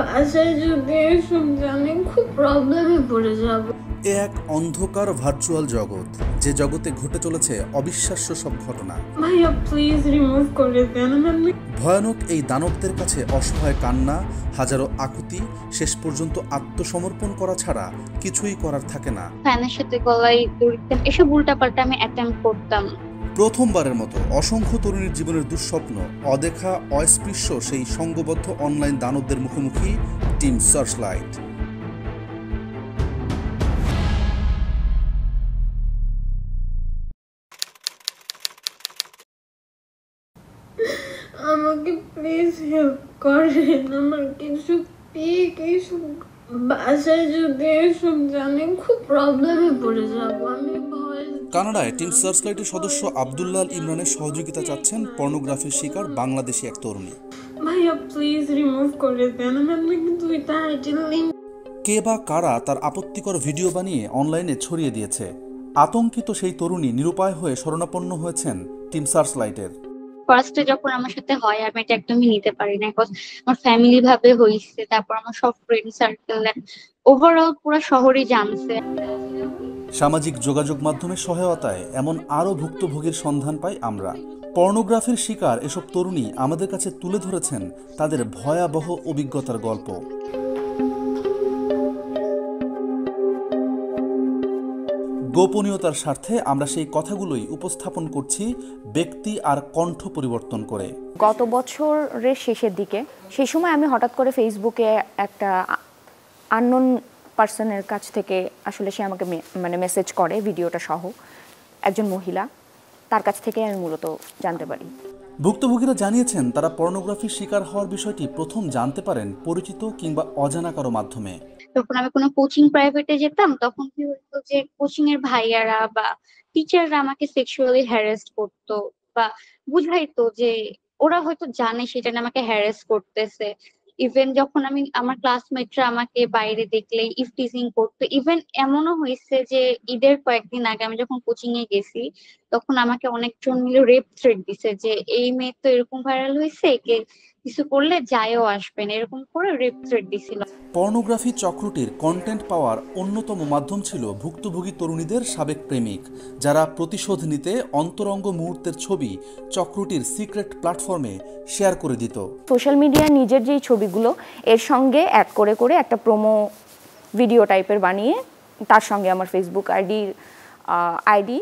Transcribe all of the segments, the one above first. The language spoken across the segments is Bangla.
বাসায় যদি এসব জানি খুব প্রবলেমে পড়ে যাব। এ এক অন্ধকার ভার্চুয়াল জগৎ, যে জগতে ঘটে চলেছে অবিশ্বাস্য সব ঘটনা। ভাইয়া প্লিজ রিমুভ করে দেন। ভয়ানক এই দানবদের কাছে অসহায় কান্না, হাজারো আকুতি, শেষ পর্যন্ত আত্মসমর্পণ করা ছাড়া কিছুই করার থাকে না। ফ্যানের সাথে গলায় দড়ি দিতাম, এসব উল্টাপাল্টা আমি অ্যাটেম্প করতাম। প্রথমবারের মতো অসংখ্য তরুণীর জীবনের দুঃস্বপ্ন, অদেখা অস্পৃশ্য সেই সংঘবদ্ধ অনলাইন দানবদের মুখোমুখি টিম সার্চলাইট। আমাকে প্লিজ হেল্প করেন। আমার কিছু বাসায় যদি এসব জানি খুব প্রবলেমে পড়ে যাব। আমি ভয়। কানাডায় টিম সার্চলাইটের সদস্য আব্দুল্লাহ ইমরানের সহযোগিতা চাচ্ছেন পর্নোগ্রাফির শিকার বাংলাদেশি এক তরুণী। ভাইয়া প্লিজ রিমুভ করে দেন। আমি কিন্তু এটা আইডি লিংক। কে বা কারা তার আপত্তিকর ভিডিও বানিয়ে অনলাইনে ছড়িয়ে দিয়েছে? আতঙ্কিত সেই তরুণী নিরুপায় হয়ে শরণাপন্ন হয়েছেন টিম সার্চলাইটের। ফার্স্টে যখন আমার সাথে হয় আমি এটা একদমই নিতে পারি না, বিকজ আমার ফ্যামিলি ভাবে হইছে, তারপর আমার সব ফ্রেন্ড সার্কেল ওভারঅল পুরো শহরই জানছে। সামাজিক যোগাযোগ মাধ্যমের সহায়তায় এমন আরও ভুক্তভোগীর সন্ধান পাই আমরা। পর্নোগ্রাফির শিকার এসব তরুণী আমাদের কাছে তুলে ধরেছেন তাদের ভয়াবহ অভিজ্ঞতার গল্প। গোপনীয়তার স্বার্থে আমরা সেই কথাগুলোই উপস্থাপন করছি ব্যক্তি আর কণ্ঠ পরিবর্তন করে। গত বছরের শেষের দিকে সেই সময় আমি হঠাৎ করে ফেসবুকে একটা আননোন পার্সনের কাছ থেকে আসলে সে আমাকে মেসেজ করে ভিডিওটা সহ, একজন মহিলা, তার কাছ থেকে আমি মূলত জানতে পারি। ভুক্তভোগীরা জানিয়েছেন তারা পর্নোগ্রাফির শিকার হওয়ার বিষয়টি প্রথম জানতে পারেন পরিচিত কিংবা অজানা কারো মাধ্যমে। যখন আমি কোনো কোচিং প্রাইভেটে যেতাম তখন কি হতো যে কোচিং এর ভাইয়ারা বা টিচাররা আমাকে সেক্সুয়ালি হ্যারাস করতো বা বুঝাইতো যে ওরা হয়তো জানে সেটা নিয়ে আমাকে হ্যারাস করতেছে। ইভেন যখন আমি আমার ক্লাসমেটরা আমাকে বাইরে দেখলে ইফটিজিং করতো। ইভেন এমনও হয়েছে যে ঈদের কয়েকদিন আগে আমি যখন কোচিং এ গেছি তখন আমাকে অনেকজন মিলে রেপ থ্রেট দিছে যে এই মেয়ে তো এরকম ভাইরাল হয়েছে, একে কিছু করলে যায়ও আসবেন, এরকম করে রেপ থ্রেট দিছিল। পর্নোগ্রাফি চক্রটির কন্টেন্ট পাওয়ার অন্যতম মাধ্যম ছিল ভুক্তভোগী তরুণীদের সাবেক প্রেমিক, যারা প্রতিশোধ নিতে অন্তরঙ্গ মুহূর্তের ছবি চক্রটির সিক্রেট প্ল্যাটফর্মে শেয়ার করে দিত। সোশ্যাল মিডিয়া নিজের যেই ছবিগুলো এর সঙ্গে অ্যাড করে করে একটা প্রোমো ভিডিও টাইপের বানিয়ে তার সঙ্গে আমার ফেসবুক আইডি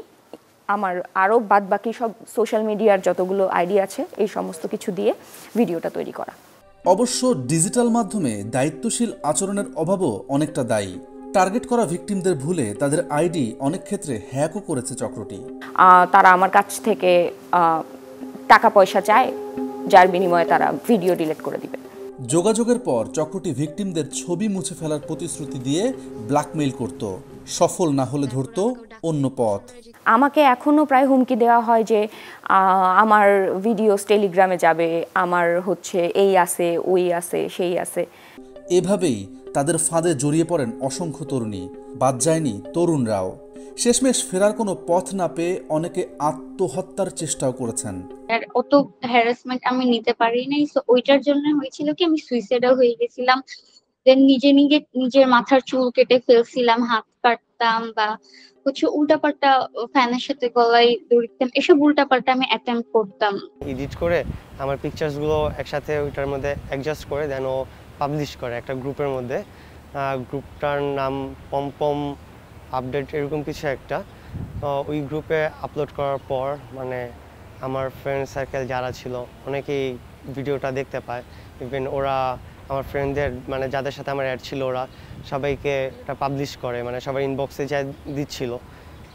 আমার আরও বাদ বাকি সব সোশ্যাল মিডিয়ার যতগুলো আইডি আছে এই সমস্ত কিছু দিয়ে ভিডিওটা তৈরি করা। অবশ্য ডিজিটাল মাধ্যমে দায়িত্বশীল আচরণের অভাবও অনেকটা দায়ী। টার্গেট করা ভিকটিমদের ভুলে তাদের আইডি অনেক ক্ষেত্রে হ্যাকও করেছে চক্রটি। তারা আমার কাছ থেকে টাকা পয়সা চায়, যার বিনিময়ে তারা ভিডিও ডিলিট করে দিবে। যোগাযোগের পর চক্রটি ভিকটিমদের ছবি মুছে ফেলার প্রতিশ্রুতি দিয়ে ব্ল্যাকমেইল করত। সফল না হলে ধরত অন্য পথ। আমাকে এখনো প্রায় হুমকি দেওয়া হয় যে আমার ভিডিওস টেলিগ্রামে যাবে, আমার এই আছে ওই আছে সেই আছে। এভাবেই তাদের ফাঁদে জড়িয়ে পড়েন অসংখ্য তরুণী, বাদ যায়নি তরুণরাও। শেষমেশ ফেরার কোনো পথ না পেয়ে অনেকে আত্মহত্যার চেষ্টাও করেছেন। অত হ্যারাসমেন্ট আমি নিতে পারি নাই, সো ওইটার জন্য হয়েছিল কি আমি সুইসাইডও হয়ে গেছিলাম। দেন নিজের মাথার চুল কেটে ফেলছিলাম, হাত কাটতাম বা উল্টাপাল্টা ফ্যানের সাথে গলায় দড়ি দিতাম, এসব উল্টাপাল্টা আমি অ্যাটেম্প করতাম। এডিট করে আমার পিকচার্স গুলো একসাথে ওইটার মধ্যে অ্যাডজাস্ট করে দেন ও পাবলিশ করে একটা গ্রুপের মধ্যে। গ্রুপটার নাম পমপম আপডেট এরকম কিছু একটা। ওই গ্রুপে আপলোড করার পর আমার ফ্রেন্ড সার্কেল যারা ছিল অনেকেই ভিডিওটা দেখতে পায়। ইভেন ওরা আমার ফ্রেন্ডদের যাদের সাথে আমার অ্যাড ছিল ওরা সবাইকে এটা পাবলিশ করে, সবাই ইনবক্সে যা দিচ্ছিল।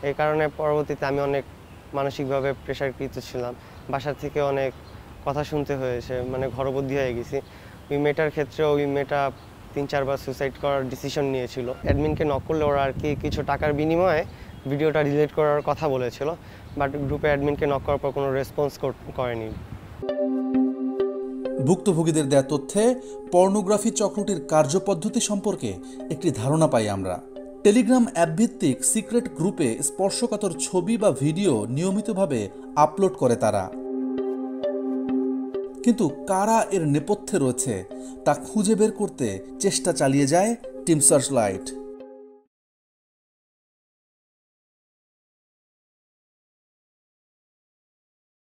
এই কারণে পরবর্তীতে আমি অনেক মানসিকভাবে প্রেশারকৃত ছিলাম। বাসার থেকে অনেক কথা শুনতে হয়েছে, ঘরবন্দি হয়ে গেছি। ওই মেয়েটার ক্ষেত্রে ওই মেয়েটা 3-4 বার সুসাইড করার ডিসিশন নিয়েছিল। অ্যাডমিনকে নক করলে ওরা আর কি কিছু টাকার বিনিময়ে ভিডিওটা ডিলিট করার কথা বলেছিল, বাট গ্রুপে অ্যাডমিনকে নক করার পর কোনো রেসপন্স করেনি। ভুক্তভোগীদের দেয়া তথ্যে পর্নোগ্রাফি চক্রটির কার্যপদ্ধতি সম্পর্কে একটি ধারণা পাই আমরা। টেলিগ্রাম অ্যাপ ভিত্তিক সিক্রেট গ্রুপে স্পর্শকাতর ছবি বা ভিডিও নিয়মিতভাবে আপলোড করে তারা। কিন্তু কারা এর নেপথ্যে রয়েছে তা খুঁজে বের করতে চেষ্টা চালিয়ে যায় টিম সার্চলাইট।